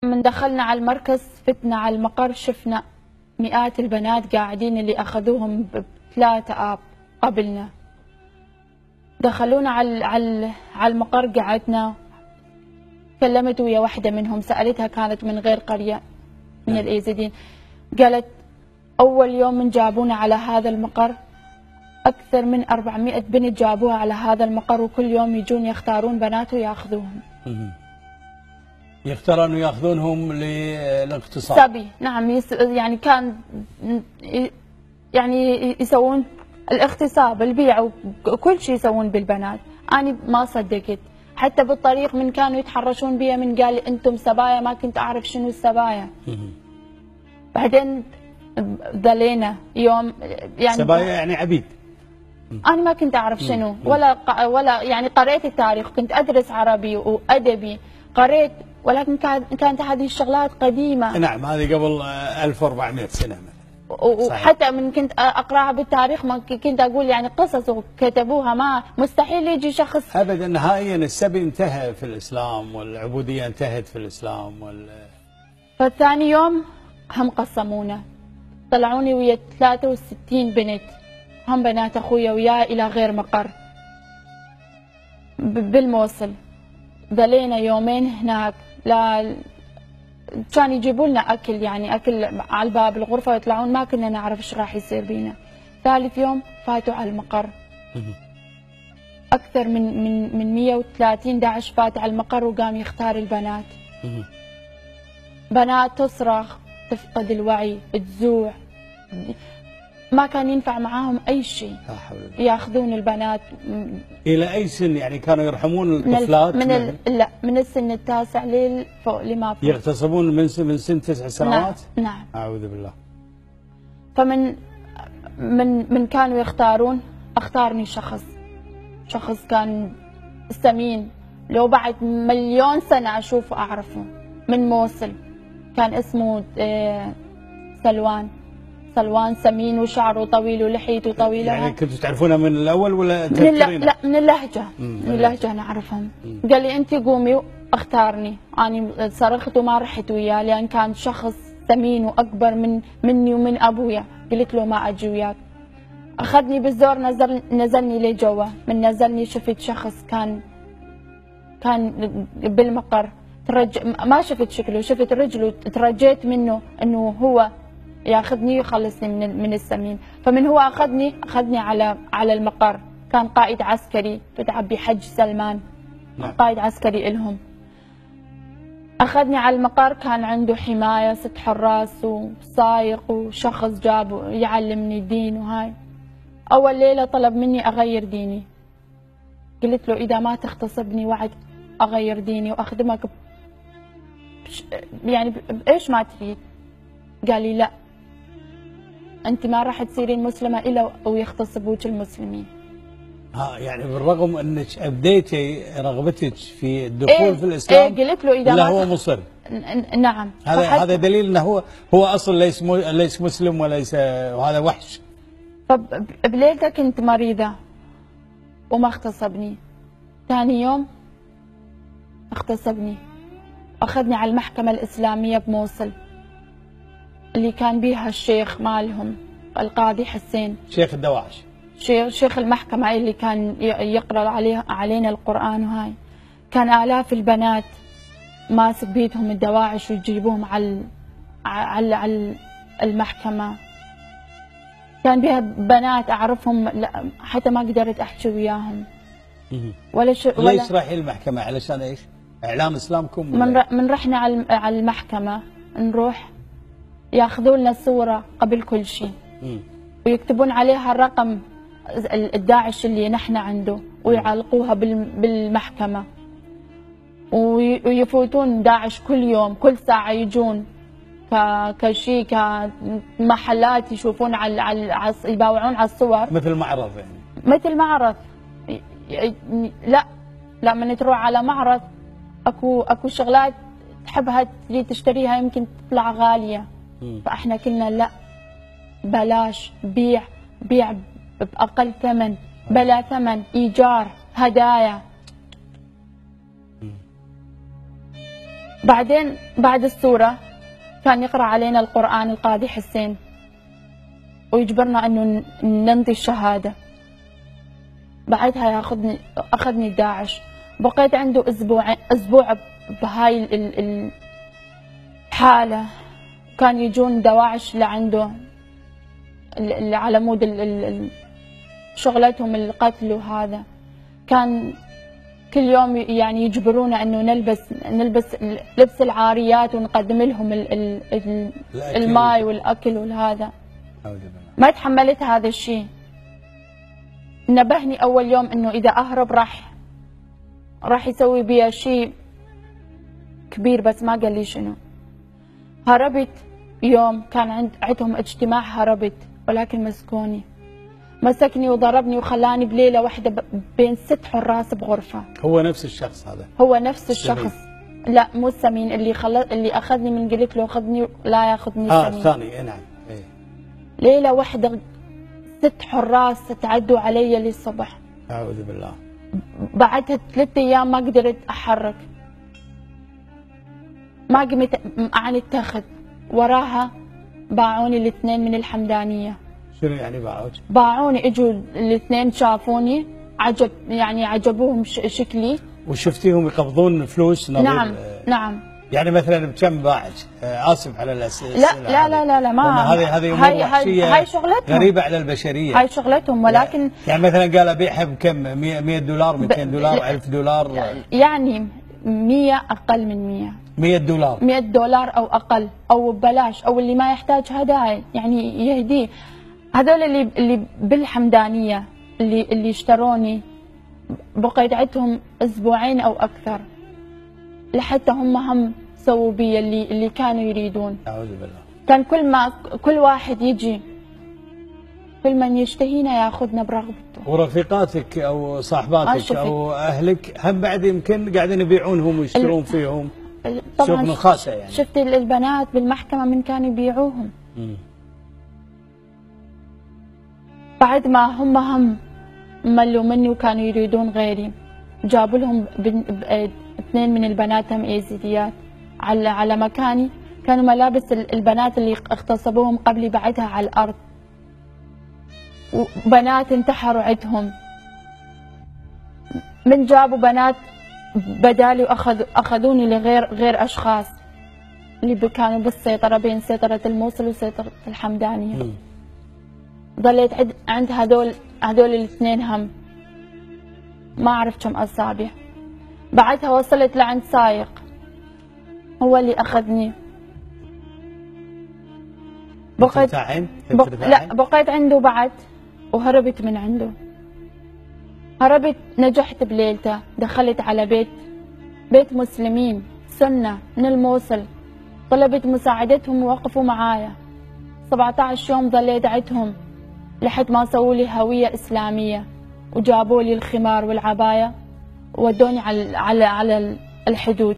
من دخلنا على المركز فتنا على المقر، شفنا مئات البنات قاعدين اللي أخذوهم بثلاثة آب قبلنا. دخلونا على المقر، قعدنا، كلمت ويا واحدة منهم، سألتها كانت من غير قرية من الإيزيدين، قالت أول يوم من جابونا على هذا المقر أكثر من 400 بنت جابوها على هذا المقر، وكل يوم يجون يختارون بنات وياخذوهم. يختارون وياخذونهم للاغتصاب. سبي، نعم، يعني كان يعني يسوون الاغتصاب، البيع، وكل شيء يسوون بالبنات. أنا ما صدقت، حتى بالطريق من كانوا يتحرشون بي، من قال لي أنتم سبايا، ما كنت أعرف شنو السبايا. بعدين ظلينا يوم يعني سبايا يعني عبيد. أنا ما كنت أعرف شنو ولا يعني قريت التاريخ، كنت أدرس عربي وأدبي، قريت، ولكن كانت هذه الشغلات قديمة. نعم، هذه قبل 1400 سنة مثلا. وحتى من كنت أقرأها بالتاريخ ما كنت أقول يعني قصص وكتبوها، ما مستحيل يجي شخص أبدا. نهائيا السبي انتهى في الإسلام، والعبودية انتهت في الإسلام فالثاني يوم هم قسمونا، طلعوني ويا 63 بنت، هم بنات أخويا وياه، إلى غير مقر بالموصل. ظلينا يومين هناك، لا كان يجيبوا لنا اكل، يعني اكل على الباب الغرفه ويطلعون، ما كنا نعرف ايش راح يصير بينا. ثالث يوم فاتوا على المقر، اكثر من 130 داعش فات على المقر وقام يختار البنات. بنات تصرخ، تفقد الوعي، تزوع، ما كان ينفع معاهم اي شيء، ياخذون البنات. الى اي سن يعني كانوا يرحمون الطفلات؟ لا، من السن التاسع لفوق لما فوق. يغتصبون من سن 9 سنوات؟ نعم. اعوذ بالله. فمن من كانوا يختارون، اختارني شخص كان سمين، لو بعد مليون سنه اشوفه اعرفه، من موصل، كان اسمه سلوان، سمين وشعره طويل ولحيته طويله. يعني كنتوا تعرفونه من الاول ولا تذكرينه؟ لا، من اللهجه نعرفهم. قال لي انت قومي واختارني، انا صرخت وما رحت وياه لان كان شخص سمين واكبر مني ومن ابويا. قلت له ما اجي وياك، اخذني بالزور، نزلني لجوا. من نزلني شفت شخص كان بالمقر، ما شفت شكله، شفت رجله، ترجيت منه انه هو ياخذني ويخلصني من السمين. فمن هو اخذني على المقر، كان قائد عسكري تدعى بحج سلمان، قائد عسكري إلهم. اخذني على المقر، كان عنده حمايه 6 حراس وسايق وشخص جابه يعلمني الدين وهاي. اول ليله طلب مني اغير ديني، قلت له اذا ما تغتصبني وعد اغير ديني واخدمك يعني بايش ما تريد. قال لي لا، انت ما راح تصيرين مسلمه الا ويغتصبوك المسلمين. يعني بالرغم انك ابديتي رغبتك في الدخول في الاسلام، قلت له اذا لا هو مصر. نعم. هذا دليل انه هو اصلا ليس مسلم وليس، وهذا وحش. بليلتها كنت مريضه وما اغتصبني. ثاني يوم اغتصبني، اخذني على المحكمه الاسلاميه بموصل اللي كان بيها الشيخ مالهم القاضي حسين، شيخ الدواعش، شيخ المحكمة اللي كان يقرأ علينا القرآن. وهاي كان آلاف البنات ماسك بيدهم الدواعش ويجيبوهم على المحكمة. كان بها بنات أعرفهم، لا حتى ما قدرت أحكي وياهم ولا ليش رايحين المحكمة؟ علشان إيش؟ إعلان إسلامكم؟ من رحنا على المحكمة، نروح ياخذوا لنا صورة قبل كل شيء، ويكتبون عليها الرقم الداعش اللي نحن عنده، ويعلقوها بالمحكمة، ويفوتون داعش كل يوم، كل ساعة يجون كشيء، كمحلات يشوفون يباوعون على الصور، مثل معرض يعني. مثل معرض. لا من تروح على معرض اكو شغلات تحبها تريد تشتريها يمكن تطلع غالية، فاحنا كنا لا، بلاش، بيع بأقل ثمن، بلا ثمن، إيجار، هدايا. بعدين بعد السورة كان يقرأ علينا القرآن القاضي حسين ويجبرنا انه نمضي الشهادة. بعدها اخذني داعش، بقيت عنده اسبوع بهاي الحالة. كان يجون دواعش لعنده على مود شغلتهم القتل، وهذا كان كل يوم يعني يجبرونا انه نلبس لبس العاريات ونقدم لهم الماء والاكل والهذا. ما تحملت هذا الشيء. نبهني اول يوم انه اذا اهرب راح يسوي بي شيء كبير، بس ما قال لي شنو. هربت يوم كان عندهم اجتماع، هربت ولكن مسكوني، مسكني وضربني وخلاني بليله واحده بين 6 حراس بغرفه. هو نفس الشخص هذا؟ هو نفس الشخص. لا مو السمين اللي اخذني من قلت له اخذني لا ياخذني السمين. الثاني. نعم. إيه. ليله واحده 6 حراس تعدوا علي للصبح. اعوذ بالله. بعدها 3 ايام ما قدرت احرك، ما قمت عن التخت. وراها باعوني الاثنين من الحمدانيه. شنو يعني باعوك؟ باعوني، اجوا الاثنين شافوني، عجبوهم شكلي. وشفتيهم يقبضون فلوس نظير؟ نعم نعم. يعني مثلا بكم باعك؟ اسف على الاسئله. لا ما هذه امور وحشيه، هاي شغلتهم، غريبه على البشريه. هاي شغلتهم. ولكن يعني مثلا قال ابيعها بكم؟ 100 دولار، 200 دولار، 1000 دولار؟ يعني 100 اقل من 100. 100 دولار، 100 دولار او اقل، او ببلاش، او اللي ما يحتاج هدايا يعني يهديه. هذول اللي بالحمدانيه اللي اشتروني بقيت عندهم 2 أسبوع او اكثر، لحتى هم سووا بي اللي كانوا يريدون. اعوذ بالله. كان كل واحد يجي، كل من يشتهينا ياخذنا برغبته. ورفيقاتك او صاحباتك او اهلك هم بعد يمكن قاعدين يبيعونهم ويشترون فيهم؟ طبعا نخاسه يعني. شفت البنات بالمحكمه من كانوا يبيعوهم. بعد ما هم ملوا مني وكانوا يريدون غيري، جابوا لهم 2 من البنات هم ايزيديات على مكاني. كانوا ملابس البنات اللي اغتصبوهم قبلي بعدها على الارض، وبنات انتحروا عندهم. من جابوا بنات بدالي واخذوني لغير اشخاص اللي كانوا بالسيطره، بين سيطره الموصل وسيطره الحمدانيه. ضليت عند هذول الاثنين هم ما اعرف كم اسابيع. بعدها وصلت لعند سايق، هو اللي اخذني. بقيت عنده بعد، وهربت من عنده. هربت، نجحت بليلته، دخلت على بيت مسلمين سنة من الموصل، طلبت مساعدتهم ووقفوا معايا. 17 يوم ظليت عندهم لحد ما سووا لي هوية إسلامية، وجابوا لي الخمار والعباية وودوني على الحدود.